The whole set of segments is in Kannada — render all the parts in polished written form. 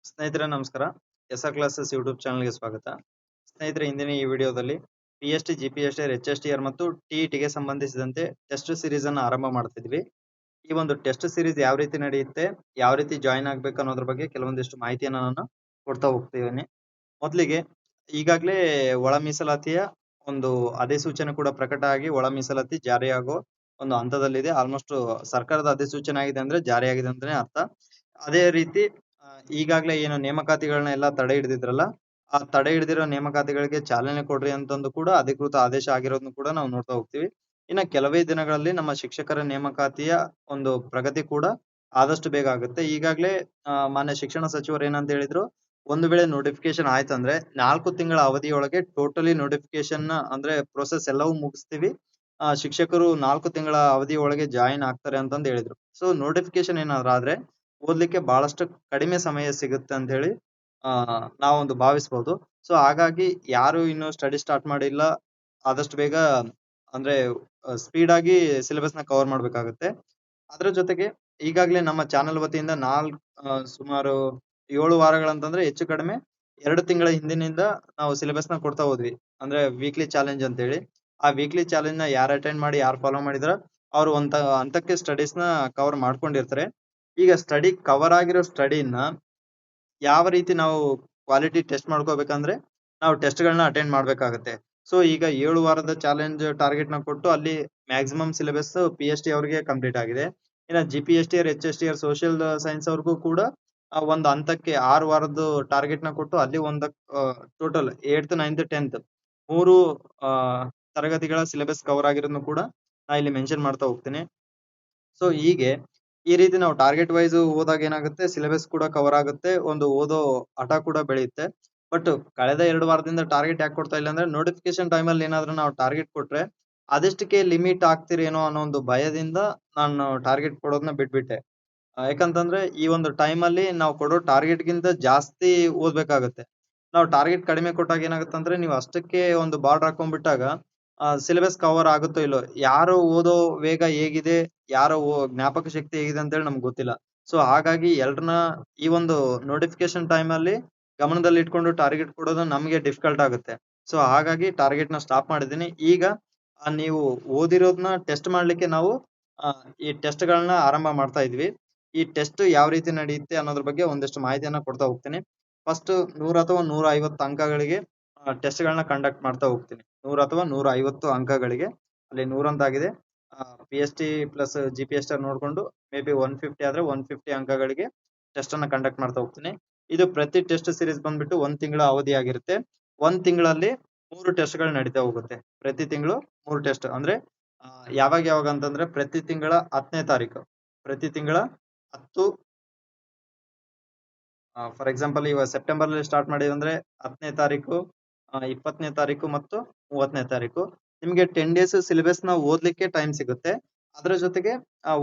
ಸ್ನೇಹಿತರೆ ನಮಸ್ಕಾರ. ಎಸ್ಆರ್ ಕ್ಲಾಸಸ್ ಯೂಟ್ಯೂಬ್ ಚಾನಲ್ಗೆ ಸ್ವಾಗತ. ಸ್ನೇಹಿತರೆ ಇಂದಿನ ಈ ವಿಡಿಯೋದಲ್ಲಿ PST, GPST, HSTR ಮತ್ತು TET ಸಂಬಂಧಿಸಿದಂತೆ ಟೆಸ್ಟ್ ಸೀರೀಸ್ ಅನ್ನು ಆರಂಭ ಮಾಡ್ತಿದ್ವಿ. ಈ ಒಂದು ಟೆಸ್ಟ್ ಸೀರೀಸ್ ಯಾವ ರೀತಿ ನಡೆಯುತ್ತೆ, ಯಾವ ರೀತಿ ಜಾಯಿನ್ ಆಗ್ಬೇಕು ಅನ್ನೋದ್ರ ಬಗ್ಗೆ ಕೆಲವೊಂದಿಷ್ಟು ಮಾಹಿತಿಯನ್ನು ನಾನು ಕೊಡ್ತಾ ಹೋಗ್ತೀನಿ. ಮೊದಲಿಗೆ ಈಗಾಗಲೇ ಒಳ ಮೀಸಲಾತಿಯ ಒಂದು ಅಧಿಸೂಚನೆ ಕೂಡ ಪ್ರಕಟ ಆಗಿ ಒಳ ಮೀಸಲಾತಿ ಜಾರಿಯಾಗೋ ಒಂದು ಹಂತದಲ್ಲಿದೆ. ಆಲ್ಮೋಸ್ಟ್ ಸರ್ಕಾರದ ಅಧಿಸೂಚನೆ ಆಗಿದೆ ಅಂದ್ರೆ ಜಾರಿಯಾಗಿದೆ ಅಂತಾನೆ ಅರ್ಥ. ಅದೇ ರೀತಿ ಈಗಾಗಲೇ ಏನು ನೇಮಕಾತಿಗಳನ್ನ ಎಲ್ಲ ತಡೆ ಹಿಡಿದಿದ್ರಲ್ಲ, ಆ ತಡೆ ಹಿಡಿದಿರೋ ನೇಮಕಾತಿಗಳಿಗೆ ಚಾಲನೆ ಕೊಡ್ರಿ ಅಂತಂದು ಕೂಡ ಅಧಿಕೃತ ಆದೇಶ ಆಗಿರೋದನ್ನು ಕೂಡ ನಾವು ನೋಡ್ತಾ ಹೋಗ್ತೀವಿ. ಇನ್ನ ಕೆಲವೇ ದಿನಗಳಲ್ಲಿ ನಮ್ಮ ಶಿಕ್ಷಕರ ನೇಮಕಾತಿಯ ಒಂದು ಪ್ರಗತಿ ಕೂಡ ಆದಷ್ಟು ಬೇಗ ಆಗುತ್ತೆ. ಈಗಾಗಲೇ ಮಾನ್ಯ ಶಿಕ್ಷಣ ಸಚಿವರು ಏನಂತ ಹೇಳಿದ್ರು, ಒಂದು ವೇಳೆ ನೋಟಿಫಿಕೇಶನ್ ಆಯ್ತಂದ್ರೆ 4 ತಿಂಗಳ ಅವಧಿಯೊಳಗೆ ಟೋಟಲಿ ನೋಟಿಫಿಕೇಶನ್ ಅಂದ್ರೆ ಪ್ರೊಸೆಸ್ ಎಲ್ಲವೂ ಮುಗಿಸ್ತೀವಿ. ಶಿಕ್ಷಕರು 4 ತಿಂಗಳ ಅವಧಿ ಒಳಗೆ ಜಾಯಿನ್ ಆಗ್ತಾರೆ ಅಂತಂದು ಹೇಳಿದ್ರು. ಸೊ ನೋಟಿಫಿಕೇಶನ್ ಏನಾದ್ರು ಆದ್ರೆ ಓದ್ಲಿಕ್ಕೆ ಬಹಳಷ್ಟು ಕಡಿಮೆ ಸಮಯ ಸಿಗುತ್ತೆ ಅಂತ ಹೇಳಿ ನಾವೊಂದು ಭಾವಿಸಬಹುದು. ಸೊ ಹಾಗಾಗಿ ಯಾರು ಇನ್ನು ಸ್ಟಡಿ ಸ್ಟಾರ್ಟ್ ಮಾಡಿಲ್ಲ, ಆದಷ್ಟು ಬೇಗ ಅಂದ್ರೆ ಸ್ಪೀಡ್ ಆಗಿ ಸಿಲೆಬಸ್ ನ ಕವರ್ ಮಾಡ್ಬೇಕಾಗುತ್ತೆ. ಅದ್ರ ಜೊತೆಗೆ ಈಗಾಗಲೇ ನಮ್ಮ ಚಾನೆಲ್ ವತಿಯಿಂದ ಸುಮಾರು 7 ವಾರಗಳಂತಂದ್ರೆ ಹೆಚ್ಚು ಕಡಿಮೆ 2 ತಿಂಗಳ ಹಿಂದಿನಿಂದ ನಾವು ಸಿಲೆಬಸ್ ನ ಕೊಡ್ತಾ ಹೋದ್ವಿ. ಅಂದ್ರೆ ವೀಕ್ಲಿ ಚಾಲೆಂಜ್ ಅಂತ ಹೇಳಿ. ಆ ವೀಕ್ಲಿ ಚಾಲೆಂಜ್ ನ ಯಾರು ಅಟೆಂಡ್ ಮಾಡಿ ಯಾರು ಫಾಲೋ ಮಾಡಿದ್ರ ಅವ್ರು ಹಂತಕ್ಕೆ ಸ್ಟಡೀಸ್ ನ ಕವರ್ ಮಾಡ್ಕೊಂಡಿರ್ತಾರೆ. ಈಗ ಸ್ಟಡಿ ಕವರ್ ಆಗಿರೋ ಸ್ಟಡಿನ ಯಾವ ರೀತಿ ನಾವು ಕ್ವಾಲಿಟಿ ಟೆಸ್ಟ್ ಮಾಡ್ಕೋಬೇಕಂದ್ರೆ ನಾವು ಟೆಸ್ಟ್ ಗಳನ್ನ ಅಟೆಂಡ್ ಮಾಡ್ಬೇಕಾಗತ್ತೆ. ಸೊ ಈಗ 7 ವಾರದ ಚಾಲೆಂಜ್ ಟಾರ್ಗೆಟ್ ನ ಕೊಟ್ಟು ಅಲ್ಲಿ ಮ್ಯಾಕ್ಸಿಮಮ್ ಸಿಲೆಬಸ್ PST ಅವರಿಗೆ ಕಂಪ್ಲೀಟ್ ಆಗಿದೆ. ಇನ್ನ GPSTR, HSTR ಸೋಷಿಯಲ್ ಸೈನ್ಸ್ ಅವ್ರಿಗೂ ಕೂಡ ಒಂದು ಹಂತಕ್ಕೆ 6 ವಾರದ್ದು ಟಾರ್ಗೆಟ್ ನ ಕೊಟ್ಟು ಅಲ್ಲಿ ಟೋಟಲ್ 8th, 9th, 10th 3 ತರಗತಿಗಳ ಸಿಲೆಬಸ್ ಕವರ್ ಆಗಿರೋದನ್ನು ಕೂಡ ನಾ ಇಲ್ಲಿ ಮೆನ್ಷನ್ ಮಾಡ್ತಾ ಹೋಗ್ತೀನಿ. ಸೊ ಹೀಗೆ ಈ ರೀತಿ ನಾವು ಟಾರ್ಗೆಟ್ ವೈಸ್ ಹೋದಾಗ ಏನಾಗುತ್ತೆ, ಸಿಲೆಬಸ್ ಕೂಡ ಕವರ್ ಆಗುತ್ತೆ, ಒಂದು ಓದೋ ಹಠ ಕೂಡ ಬೆಳೆಯುತ್ತೆ. ಬಟ್ ಕಳೆದ 2 ವಾರದಿಂದ ಟಾರ್ಗೆಟ್ ಯಾಕೆ ಕೊಡ್ತಾ ಇಲ್ಲ ಅಂದ್ರೆ ನೋಟಿಫಿಕೇಶನ್ ಟೈಮ್ ಅಲ್ಲಿ ಏನಾದ್ರೂ ನಾವು ಟಾರ್ಗೆಟ್ ಕೊಟ್ರೆ ಅದಷ್ಟಕ್ಕೆ ಲಿಮಿಟ್ ಆಗ್ತಿರೇನೋ ಅನ್ನೋ ಒಂದು ಭಯದಿಂದ ನಾನು ಟಾರ್ಗೆಟ್ ಕೊಡೋದನ್ನ ಬಿಟ್ಬಿಟ್ಟೆ. ಯಾಕಂತಂದ್ರೆ ಈ ಒಂದು ಟೈಮ್ ಅಲ್ಲಿ ನಾವು ಕೊಡೋ ಟಾರ್ಗೆಟ್ ಗಿಂತ ಜಾಸ್ತಿ ಓದ್ಬೇಕಾಗತ್ತೆ. ನಾವು ಟಾರ್ಗೆಟ್ ಕಡಿಮೆ ಕೊಟ್ಟಾಗ ಏನಾಗುತ್ತೆ ಅಂದ್ರೆ ನೀವು ಅಷ್ಟಕ್ಕೆ ಒಂದು ಬಾರ್ಡರ್ ಹಾಕೊಂಡ್ಬಿಟ್ಟಾಗ ಸಿಲೆಬಸ್ ಕವರ್ ಆಗುತ್ತೋ ಇಲ್ಲೋ, ಯಾರು ಓದೋ ವೇಗ ಹೇಗಿದೆ, ಯಾರ ಜ್ಞಾಪಕ ಶಕ್ತಿ ಹೇಗಿದೆ ಅಂತ ಹೇಳಿ ನಮ್ಗೆ ಗೊತ್ತಿಲ್ಲ. ಸೊ ಹಾಗಾಗಿ ಎಲ್ರನ್ನ ಈ ಒಂದು ನೋಟಿಫಿಕೇಶನ್ ಟೈಮ್ ಅಲ್ಲಿ ಗಮನದಲ್ಲಿ ಇಟ್ಕೊಂಡು ಟಾರ್ಗೆಟ್ ಕೊಡೋದು ನಮಗೆ ಡಿಫಿಕಲ್ಟ್ ಆಗುತ್ತೆ. ಸೊ ಹಾಗಾಗಿ ಟಾರ್ಗೆಟ್ ನ ಸ್ಟಾಪ್ ಮಾಡಿದೀನಿ. ಈಗ ನೀವು ಓದಿರೋದನ್ನ ಟೆಸ್ಟ್ ಮಾಡ್ಲಿಕ್ಕೆ ನಾವು ಈ ಟೆಸ್ಟ್ ಗಳನ್ನ ಆರಂಭ ಮಾಡ್ತಾ ಇದ್ವಿ. ಈ ಟೆಸ್ಟ್ ಯಾವ ರೀತಿ ನಡೆಯುತ್ತೆ ಅನ್ನೋದ್ರ ಬಗ್ಗೆ ಒಂದಿಷ್ಟು ಮಾಹಿತಿಯನ್ನ ಕೊಡ್ತಾ ಹೋಗ್ತೀನಿ. ಫಸ್ಟ್ 100 ಅಥವಾ 150 ಅಂಕಗಳಿಗೆ ಟೆಸ್ಟ್ ಗಳನ್ನ ಕಂಡಕ್ಟ್ ಮಾಡ್ತಾ ಹೋಗ್ತೀನಿ. 100 ಅಥವಾ 150 ಅಂಕಗಳಿಗೆ, ಅಲ್ಲಿ 100 ಅಂತ ಆಗಿದೆ. PST ಪ್ಲಸ್ GPSTR ನೋಡ್ಕೊಂಡು ಮೇ ಬಿ 150 ಆದ್ರೆ 150 ಅಂಕಗಳಿಗೆ ಟೆಸ್ಟ್ ಅನ್ನ ಕಂಡಕ್ಟ್ ಮಾಡ್ತಾ ಹೋಗ್ತೀನಿ. ಇದು ಪ್ರತಿ ಟೆಸ್ಟ್ ಸೀರೀಸ್ ಬಂದ್ಬಿಟ್ಟು 1 ತಿಂಗಳ ಅವಧಿ ಆಗಿರುತ್ತೆ. 1 ತಿಂಗಳಲ್ಲಿ 3 ಟೆಸ್ಟ್ ಗಳು ನಡೀತಾ ಹೋಗುತ್ತೆ. ಪ್ರತಿ ತಿಂಗಳು 3 ಟೆಸ್ಟ್ ಅಂದ್ರೆ ಯಾವಾಗ ಅಂತಂದ್ರೆ ಪ್ರತಿ ತಿಂಗಳ 10ನೇ ತಾರೀಕು, ಪ್ರತಿ ತಿಂಗಳ 10 ಫಾರ್ ಎಕ್ಸಾಂಪಲ್ ಇವಾಗ ಸೆಪ್ಟೆಂಬರ್ ಅಲ್ಲಿ ಸ್ಟಾರ್ಟ್ ಮಾಡಿದ್ರೆ 10ನೇ ತಾರೀಕು, 20ನೇ ತಾರೀಕು ಮತ್ತು 30ನೇ ತಾರೀಕು ನಿಮಗೆ 10 ಡೇಸ್ ಸಿಲೆಬಸ್ ನ ಓದ್ಲಿಕ್ಕೆ ಟೈಮ್ ಸಿಗುತ್ತೆ. ಅದರ ಜೊತೆಗೆ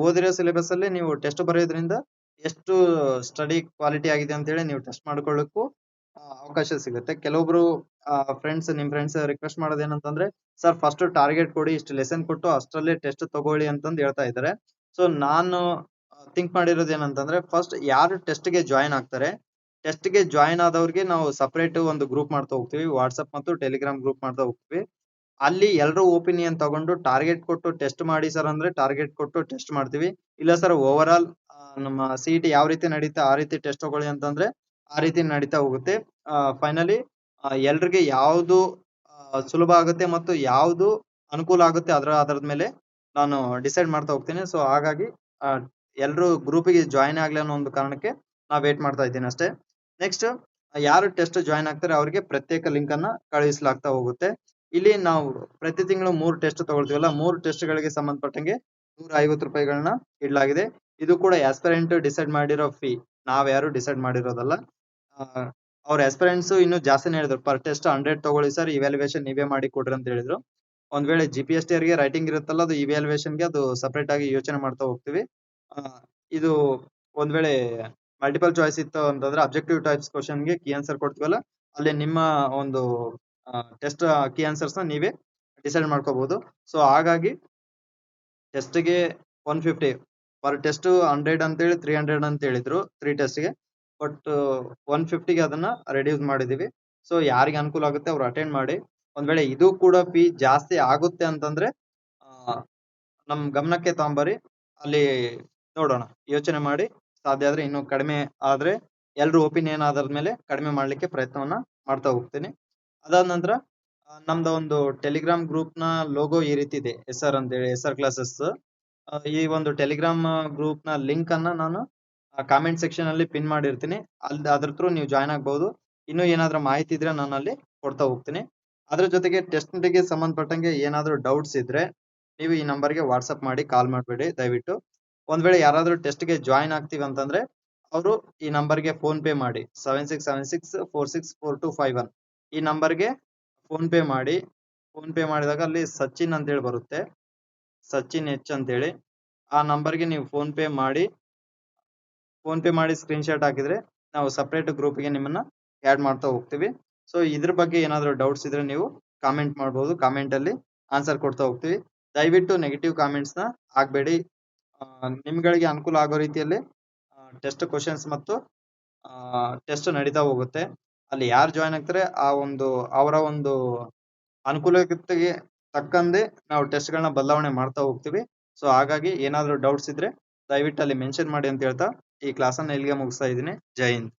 ಓದಿರೋ ಸಿಲೆಬಸ್ ಅಲ್ಲಿ ನೀವು ಟೆಸ್ಟ್ ಬರೆಯೋದ್ರಿಂದ ಎಷ್ಟು ಸ್ಟಡಿ ಕ್ವಾಲಿಟಿ ಆಗಿದೆ ಅಂತ ಹೇಳಿ ನೀವು ಟೆಸ್ಟ್ ಮಾಡ್ಕೊಳ್ಳಕ್ಕೂ ಅವಕಾಶ ಸಿಗುತ್ತೆ. ಕೆಲವೊಬ್ರು ನಿಮ್ ಫ್ರೆಂಡ್ಸ್ ರಿಕ್ವೆಸ್ಟ್ ಮಾಡೋದೇನಂತಂದ್ರೆ, ಸರ್ ಫಸ್ಟ್ ಟಾರ್ಗೆಟ್ ಕೊಡಿ, ಇಷ್ಟು ಲೆಸನ್ ಕೊಟ್ಟು ಅಷ್ಟರಲ್ಲೇ ಟೆಸ್ಟ್ ತಗೊಳ್ಳಿ ಅಂತಂದು ಹೇಳ್ತಾ ಇದ್ದಾರೆ. ಸೊ ನಾನು ಥಿಂಕ್ ಮಾಡಿರೋದು ಏನಂತಂದ್ರೆ, ಫಸ್ಟ್ ಯಾರು ಟೆಸ್ಟ್ ಗೆ ಜಾಯಿನ್ ಆಗ್ತಾರೆ, ಟೆಸ್ಟ್ ಗೆ ಜಾಯಿನ್ ಆದವ್ರಿಗೆ ನಾವು ಸಪರೇಟ್ ಒಂದು ಗ್ರೂಪ್ ಮಾಡ್ತಾ ಹೋಗ್ತೀವಿ. ವಾಟ್ಸ್ಆಪ್ ಮತ್ತು ಟೆಲಿಗ್ರಾಮ್ ಗ್ರೂಪ್ ಮಾಡ್ತಾ ಹೋಗ್ತೀವಿ. ಅಲ್ಲಿ ಎಲ್ಲರೂ ಒಪಿನಿಯನ್ ತಗೊಂಡು ಟಾರ್ಗೆಟ್ ಕೊಟ್ಟು ಟೆಸ್ಟ್ ಮಾಡಿ ಸರ್ ಅಂದ್ರೆ ಟಾರ್ಗೆಟ್ ಕೊಟ್ಟು ಟೆಸ್ಟ್ ಮಾಡ್ತೀವಿ. ಇಲ್ಲ ಸರ್ ಓವರ್ ಆಲ್ ನಮ್ಮ CET ಯಾವ ರೀತಿ ನಡೀತಾ ಆ ರೀತಿ ಟೆಸ್ಟ್ ತಗೊಳ್ಳಿ ಅಂತಂದ್ರೆ ಆ ರೀತಿ ನಡೀತಾ ಹೋಗುತ್ತೆ. ಫೈನಲಿ ಎಲ್ರಿಗೆ ಯಾವ್ದು ಸುಲಭ ಆಗುತ್ತೆ ಮತ್ತು ಯಾವ್ದು ಅನುಕೂಲ ಆಗುತ್ತೆ ಅದರದ ಮೇಲೆ ನಾನು ಡಿಸೈಡ್ ಮಾಡ್ತಾ ಹೋಗ್ತೀನಿ. ಸೊ ಹಾಗಾಗಿ ಎಲ್ರು ಗ್ರೂಪಿಗೆ ಜಾಯಿನ್ ಆಗ್ಲಿ ಅನ್ನೋ ಒಂದು ಕಾರಣಕ್ಕೆ ನಾ ವೇಟ್ ಮಾಡ್ತಾ ಇದ್ದೀನಿ ಅಷ್ಟೇ. ನೆಕ್ಸ್ಟ್ ಯಾರು ಟೆಸ್ಟ್ ಜಾಯಿನ್ ಆಗ್ತಾರೆ ಅವರಿಗೆ ಪ್ರತ್ಯೇಕ ಲಿಂಕ್ ಅನ್ನ ಕಳುಹಿಸಲಾಗ್ತಾ ಹೋಗುತ್ತೆ. ಇಲ್ಲಿ ನಾವು ಪ್ರತಿ ತಿಂಗಳು 3 ಟೆಸ್ಟ್ ತಗೊಳ್ತೀವಲ್ಲ, 3 ಟೆಸ್ಟ್ ಗಳಿಗೆ ಸಂಬಂಧಪಟ್ಟಂಗೆ 150 ರೂಪಾಯಿಗಳನ್ನ ಇಡಲಾಗಿದೆ. ಇದು ಕೂಡ ಆಸ್ಪಿರೆಂಟ್ ಡಿಸೈಡ್ ಮಾಡಿರೋ ಫೀ, ನಾವ್ ಯಾರು ಡಿಸೈಡ್ ಮಾಡಿರೋದಲ್ಲ. ಅವ್ರ ಆಸ್ಪಿರೆಂಟ್ಸ್ ಇನ್ನು ಜಾಸ್ತಿನೇ ಹೇಳಿದ್ರು, ಪರ್ ಟೆಸ್ಟ್ 100 ತಗೊಳ್ಳಿ ಸರ್, ಇವ್ಯಾಲ್ಯೂಯೇಷನ್ ನೀವೇ ಮಾಡಿ ಕೊಡ್ರಿ ಅಂತ ಹೇಳಿದ್ರು. ಒಂದ್ ವೇಳೆ GPSTR ಗೆ ರೈಟಿಂಗ್ ಇರುತ್ತಲ್ಲ, ಅದು ಇವ್ಯಾಲ್ಯೂಯೇಷನ್ ಗೆ ಅದು ಸಪರೇಟ್ ಆಗಿ ಯೋಚನೆ ಮಾಡ್ತಾ ಹೋಗ್ತೀವಿ. ಇದು ಒಂದ್ ವೇಳೆ ಮಲ್ಟಿಪಲ್ ಚಾಯ್ಸ್ ಇತ್ತು ಅಂತಂದ್ರೆ ಅಬ್ಜೆಕ್ಟಿವ್ ಟೈಪ್ಸ್ ಕ್ವಶನ್ ಗೆ ಕೀ ಆನ್ಸರ್ ಕೊಡ್ತೀವಲ್ಲ, ಅಲ್ಲಿ ನಿಮ್ಮ ಒಂದು ಟೆಸ್ಟ್ ಕೀ ಆನ್ಸರ್ಸ್ ನ ನೀವೇ ಡಿಸೈಡ್ ಮಾಡ್ಕೋಬಹುದು. ಸೊ ಹಾಗಾಗಿ ಟೆಸ್ಟ್ ಗೆ 150 ಪರ್ ಟೆಸ್ಟ್ 100 ಅಂತ ಹೇಳಿ 300 ಅಂತ ಹೇಳಿದ್ರು 3 ಟೆಸ್ಟ್ ಗೆ. ಬಟ್ 150ಗೆ ಅದನ್ನ ರೆಡ್ಯೂಸ್ ಮಾಡಿದೀವಿ. ಸೊ ಯಾರಿಗೆ ಅನುಕೂಲ ಆಗುತ್ತೆ ಅವ್ರು ಅಟೆಂಡ್ ಮಾಡಿ. ಒಂದ್ ವೇಳೆ ಇದು ಕೂಡ ಫೀ ಜಾಸ್ತಿ ಆಗುತ್ತೆ ಅಂತಂದ್ರೆ ನಮ್ ಗಮನಕ್ಕೆ ತಗೊಂಬರಿ, ಅಲ್ಲಿ ನೋಡೋಣ, ಯೋಚನೆ ಮಾಡಿ ಸಾಧ್ಯ ಆದ್ರೆ ಇನ್ನು ಕಡಿಮೆ ಆದ್ರೆ ಎಲ್ರು ಒಪಿನಿಯನ್ ಆದ್ಮೇಲೆ ಕಡಿಮೆ ಮಾಡ್ಲಿಕ್ಕೆ ಪ್ರಯತ್ನವನ್ನ ಮಾಡ್ತಾ ಹೋಗ್ತೀನಿ. ಅದಾದ ನಂತರ ನಮ್ದು ಒಂದು ಟೆಲಿಗ್ರಾಮ್ ಗ್ರೂಪ್ ನ ಲೋಗೋ ಈ ರೀತಿ ಇದೆ, SR ಅಂತೇಳಿ, SR ಕ್ಲಾಸಸ್. ಈ ಒಂದು ಟೆಲಿಗ್ರಾಮ್ ಗ್ರೂಪ್ ನ ಲಿಂಕ್ ಅನ್ನ ನಾನು ಕಾಮೆಂಟ್ ಸೆಕ್ಷನ್ ಅಲ್ಲಿ ಪಿನ್ ಮಾಡಿರ್ತೀನಿ, ಅಲ್ಲಿ ಅದ್ರ ಥ್ರೂ ನೀವು ಜಾಯ್ನ್ ಆಗ್ಬಹುದು. ಇನ್ನು ಏನಾದ್ರೂ ಮಾಹಿತಿ ಇದ್ರೆ ನಾನು ಅಲ್ಲಿ ಕೊಡ್ತಾ ಹೋಗ್ತೀನಿ. ಅದ್ರ ಜೊತೆಗೆ ಟೆಸ್ಟ್ ಗೆ ಸಂಬಂಧಪಟ್ಟಂಗೆ ಏನಾದ್ರೂ ಡೌಟ್ಸ್ ಇದ್ರೆ ನೀವು ಈ ನಂಬರ್ಗೆ ವಾಟ್ಸ್ಆಪ್ ಮಾಡಿ, ಕಾಲ್ ಮಾಡಬೇಡಿ ದಯವಿಟ್ಟು. ಒಂದ್ ವೇಳೆ ಯಾರಾದ್ರೂ ಟೆಸ್ಟ್ ಗೆ ಜಾಯ್ನ್ ಆಗ್ತೀವಿ ಅಂತಂದ್ರೆ ಅವರು ಈ ನಂಬರ್ಗೆ ಫೋನ್ ಪೇ ಮಾಡಿ, 7676464251 ಈ ನಂಬರ್ಗೆ ಫೋನ್ ಪೇ ಮಾಡಿ. ಫೋನ್ ಪೇ ಮಾಡಿದಾಗ ಅಲ್ಲಿ ಸಚಿನ್ ಅಂತೇಳಿ ಬರುತ್ತೆ, ಸಚಿನ್ ಎಚ್ ಅಂತೇಳಿ. ಆ ನಂಬರ್ಗೆ ನೀವು ಫೋನ್ ಪೇ ಮಾಡಿ ಸ್ಕ್ರೀನ್ ಶಾಟ್ ಹಾಕಿದ್ರೆ ನಾವು ಸಪರೇಟ್ ಗ್ರೂಪ್ಗೆ ನಿಮ್ಮನ್ನ ಆಡ್ ಮಾಡ್ತಾ ಹೋಗ್ತೀವಿ. ಸೊ ಇದ್ರ ಬಗ್ಗೆ ಏನಾದ್ರು ಡೌಟ್ಸ್ ಇದ್ರೆ ನೀವು ಕಾಮೆಂಟ್ ಮಾಡಬಹುದು, ಕಾಮೆಂಟ್ ಅಲ್ಲಿ ಆನ್ಸರ್ ಕೊಡ್ತಾ ಹೋಗ್ತೀವಿ. ದಯವಿಟ್ಟು ನೆಗೆಟಿವ್ ಕಾಮೆಂಟ್ಸ್ ನ ಹಾಕ್ಬೇಡಿ. ನಿಮ್ಗಳಿಗೆ ಅನುಕೂಲ ಆಗೋ ರೀತಿಯಲ್ಲಿ ಟೆಸ್ಟ್ ಕ್ವಶನ್ಸ್ ಮತ್ತು ಟೆಸ್ಟ್ ನಡೀತಾ ಹೋಗುತ್ತೆ. ಅಲ್ಲಿ ಯಾರು ಜಾಯ್ನ್ ಆಗ್ತಾರೆ ಆ ಒಂದು ಅವರ ಒಂದು ಅನುಕೂಲತೆಗೆ ತಕ್ಕಂತೆ ನಾವು ಟೆಸ್ಟ್ ಗಳನ್ನ ಬದಲಾವಣೆ ಮಾಡ್ತಾ ಹೋಗ್ತೀವಿ. ಸೊ ಹಾಗಾಗಿ ಏನಾದ್ರು ಡೌಟ್ಸ್ ಇದ್ರೆ ದಯವಿಟ್ಟು ಅಲ್ಲಿ ಮೆನ್ಷನ್ ಮಾಡಿ ಅಂತ ಹೇಳ್ತಾ ಈ ಕ್ಲಾಸ್ ಅನ್ನ ಇಲ್ಲಿಗೆ ಮುಗಿಸ್ತಾ ಇದ್ದೀನಿ. ಜೈ ಹಿಂದ್.